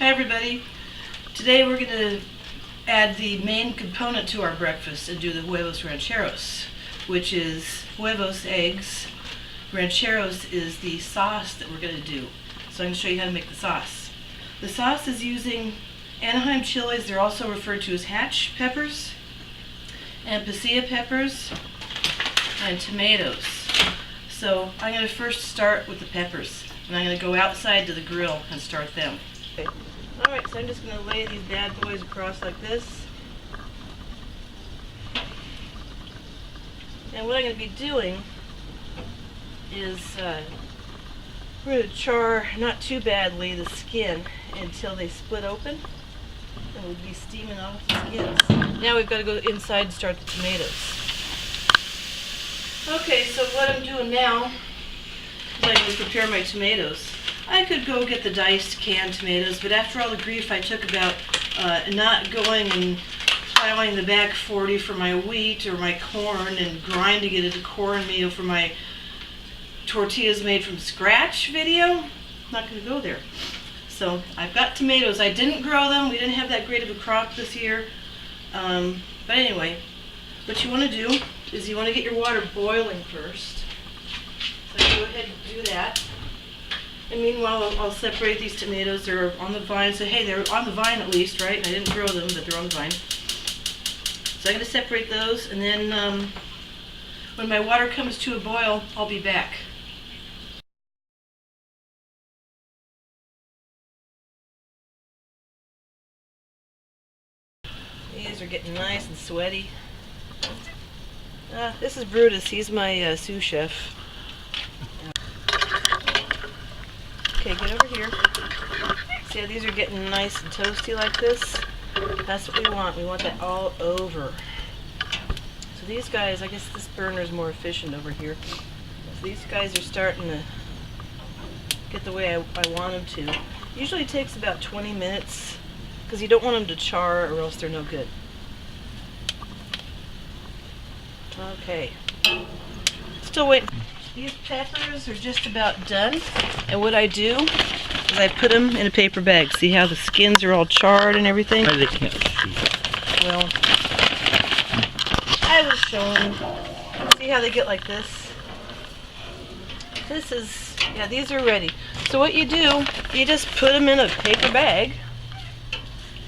Hi everybody. Today we're going to add the main component to our breakfast and do the Huevos Rancheros, which is huevos, eggs. Rancheros is the sauce that we're going to do. So I'm going to show you how to make the sauce. The sauce is using Anaheim chilies. They're also referred to as hatch peppers, and pasilla peppers, and tomatoes. So I'm going to first start with the peppers, and I'm going to go outside to the grill and start them. Okay. Alright, so I'm just going to lay these bad boys across like this. And what I'm going to be doing is we're going to char, not too badly, the skin until they split open. And we'll be steaming off the skins. Now we've got to go inside and start the tomatoes. Okay, so what I'm doing now is I'm going to prepare my tomatoes. I could go get the diced canned tomatoes, but after all the grief I took about not going and plowing the back 40 for my wheat or my corn and grinding it into cornmeal for my tortillas made from scratch video, I'm not going to go there. So I've got tomatoes. I didn't grow them. We didn't have that great of a crop this year. But anyway, what you want to do is you want to get your water boiling first. So go ahead and do that. And meanwhile, I'll separate these tomatoes. They're on the vine. So hey, they're on the vine at least, right? And I didn't grow them, but they're on the vine. So I'm going to separate those, and then when my water comes to a boil, I'll be back. These are getting nice and sweaty. This is Brutus. He's my sous chef. Okay, get over here. See how these are getting nice and toasty like this? That's what we want. We want that all over. So these guys, I guess this burner is more efficient over here. So these guys are starting to get the way I want them to. Usually it takes about 20 minutes because you don't want them to char or else they're no good. Okay. Still waiting. These peppers are just about done, and what I do is I put them in a paper bag. See how the skins are all charred and everything? They can't see. Well, I was showing. See how they get like this? This is, yeah, these are ready. So what you do, you just put them in a paper bag,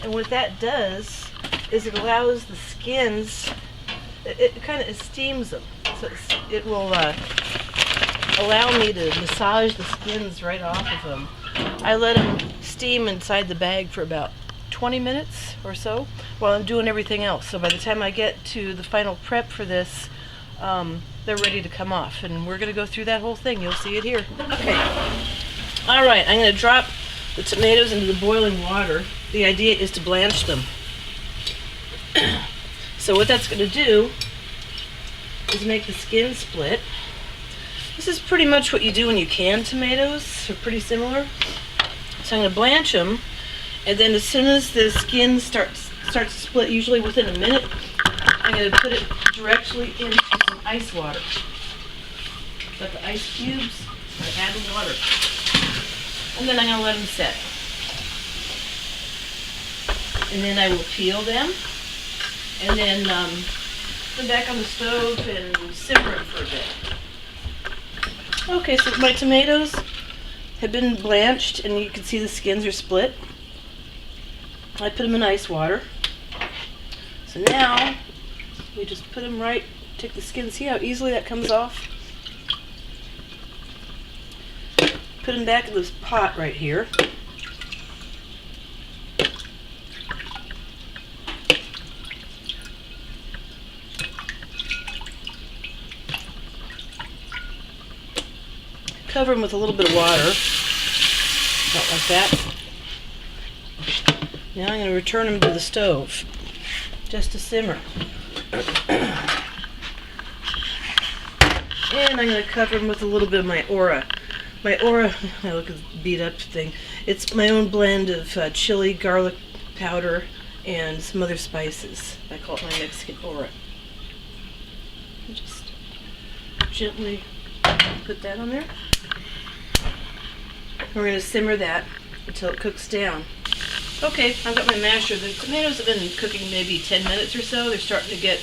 and what that does is it allows the skins, it kind of steams them. So it will allow me to massage the skins right off of them. I let them steam inside the bag for about 20 minutes or so while I'm doing everything else. So by the time I get to the final prep for this, they're ready to come off. And we're going to go through that whole thing. You'll see it here. Okay. All right, I'm going to drop the tomatoes into the boiling water. The idea is to blanch them. So what that's going to do is make the skin split. This is pretty much what you do when you can tomatoes. They're pretty similar. So I'm going to blanch them, and then as soon as the skin starts to split, usually within a minute, I'm going to put it directly into some ice water. Got the ice cubes, I add the water, and then I'm going to let them set. And then I will peel them, and then put them back on the stove and simmer them for a bit. Okay, so my tomatoes have been blanched, and you can see the skins are split. I put them in ice water. So now we just put them right, take the skin, see how easily that comes off? Put them back in this pot right here. Cover them with a little bit of water, about like that. Now I'm going to return them to the stove, just to simmer. And I'm going to cover them with a little bit of my Aura. My Aura, I look at the beat up thing. It's my own blend of chili, garlic powder, and some other spices. I call it my Mexican Aura. Just gently put that on there. We're going to simmer that until it cooks down. Okay, I've got my masher. The tomatoes have been cooking maybe 10 minutes or so. They're starting to get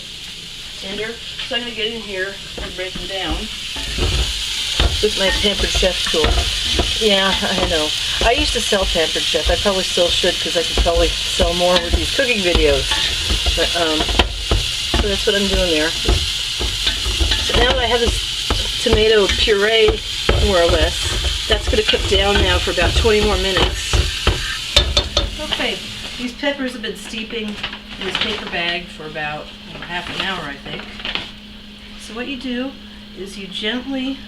tender. So I'm going to get in here and break them down with my Pampered Chef tool. Yeah, I know. I used to sell Pampered Chef. I probably still should because I could probably sell more with these cooking videos. But, so that's what I'm doing there. So now that I have this tomato puree, more or less, that's going to cook down now for about 20 more minutes. Okay, these peppers have been steeping in this paper bag for about half an hour, I think. So what you do is you gently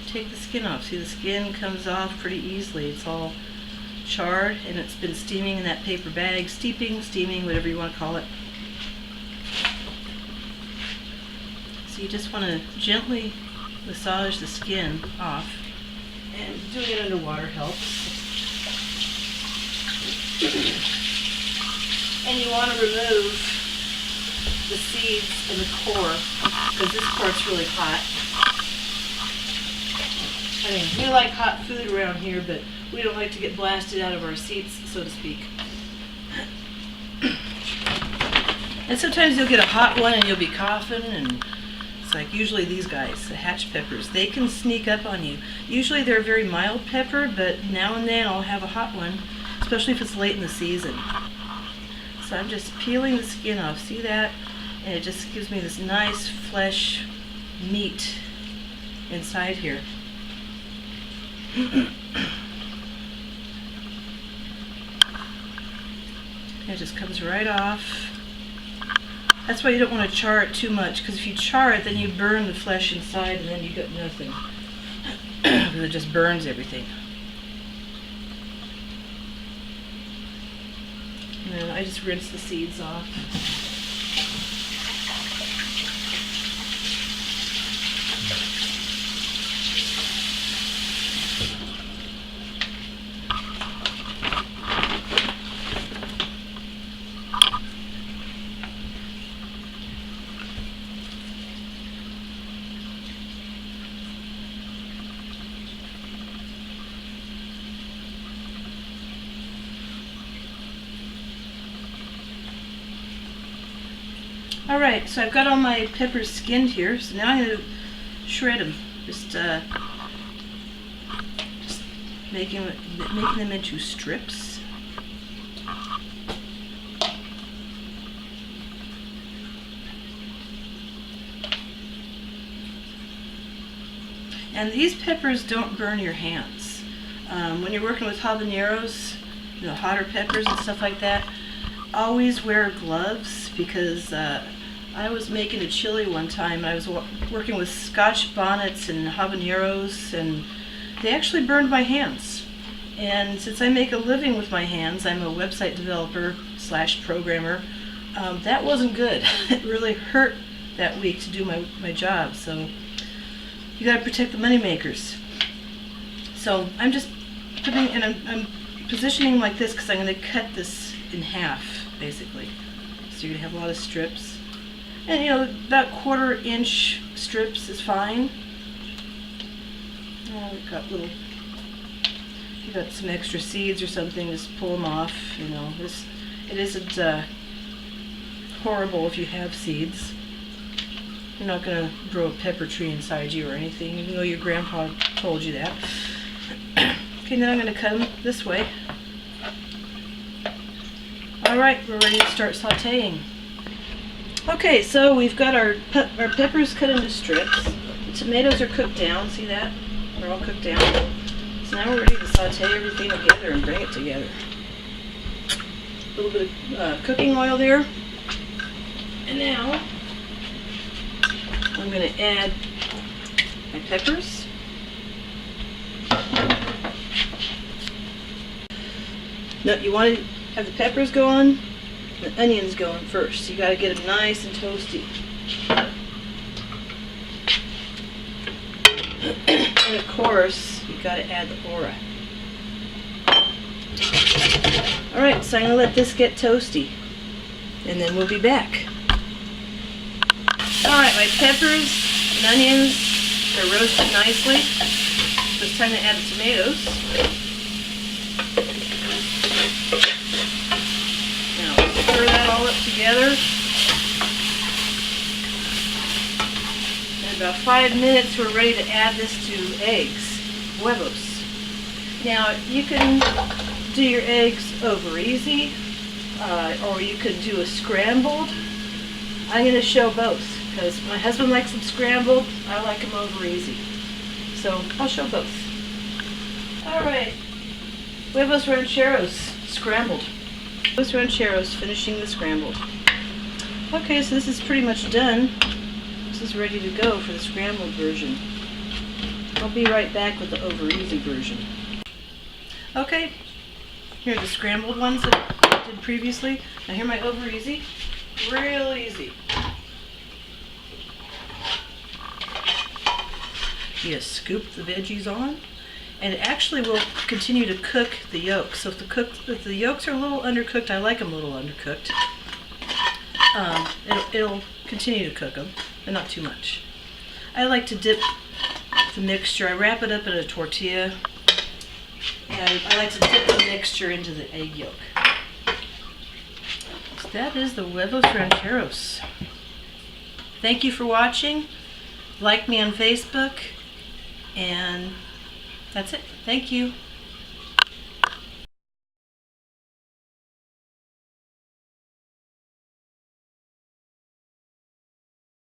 take the skin off. See, the skin comes off pretty easily. It's all charred and it's been steaming in that paper bag, steaming, whatever you want to call it. So you just want to gently massage the skin off, and doing it under water helps. And you want to remove the seeds and the core, because this part's really hot. I mean, we like hot food around here, but we don't like to get blasted out of our seats, so to speak. And sometimes you'll get a hot one and you'll be coughing, and it's like usually these guys, the hatch peppers, they can sneak up on you. Usually they're a very mild pepper, but now and then I'll have a hot one, especially if it's late in the season. So I'm just peeling the skin off. See that? And it just gives me this nice flesh meat inside here. It just comes right off. That's why you don't want to char it too much, because if you char it, then you burn the flesh inside and then you got nothing. Because it just burns everything. And then I just rinse the seeds off. Alright, so I've got all my peppers skinned here, so now I'm going to shred them. Just making them into strips. And these peppers don't burn your hands. When you're working with habaneros, you know, hotter peppers and stuff like that, always wear gloves, because I was making a chili one time. I was working with Scotch bonnets and habaneros, and they actually burned my hands. And since I make a living with my hands, I'm a website developer / programmer, that wasn't good. It really hurt that week to do my job. So you got to protect the money makers. So I'm just putting, and I'm positioning like this because I'm going to cut this in half, basically. So you're going to have a lot of strips. And you know, about 1/4 inch strips is fine. We've got little, if you got some extra seeds or something, just pull them off. You know, it isn't horrible if you have seeds. You're not going to grow a pepper tree inside you or anything, even though your grandpa told you that. Okay, now I'm going to cut them this way. Alright, we're ready to start sauteing. Okay, so we've got our peppers cut into strips. The tomatoes are cooked down, see that? They're all cooked down. So now we're ready to saute everything together and bring it together. A little bit of cooking oil there. And now I'm going to add my peppers. No, you want to have the peppers go on, the onions going first. You got to get them nice and toasty. And of course, you got to add the ora. Alright, so I'm going to let this get toasty, and then we'll be back. Alright, my peppers and onions are roasted nicely. So it's time to add the tomatoes. together. In about 5 minutes, we're ready to add this to eggs, huevos. Now, you can do your eggs over easy, or you could do a scrambled. I'm going to show both, because my husband likes them scrambled, I like them over easy. So, I'll show both. Alright, Huevos Rancheros, scrambled. Huevos Rancheros, finishing the scrambled. Okay, so this is pretty much done. This is ready to go for the scrambled version. I'll be right back with the over easy version. Okay, here are the scrambled ones that I did previously. Now here are my over easy. Real easy. You just scoop the veggies on, and it actually will continue to cook the yolks. So if the yolks are a little undercooked, I like them a little undercooked. It'll continue to cook them, but not too much. I like to dip the mixture. I wrap it up in a tortilla, and I like to dip the mixture into the egg yolk. So that is the Huevos Rancheros. Thank you for watching. Like me on Facebook, and that's it. Thank you.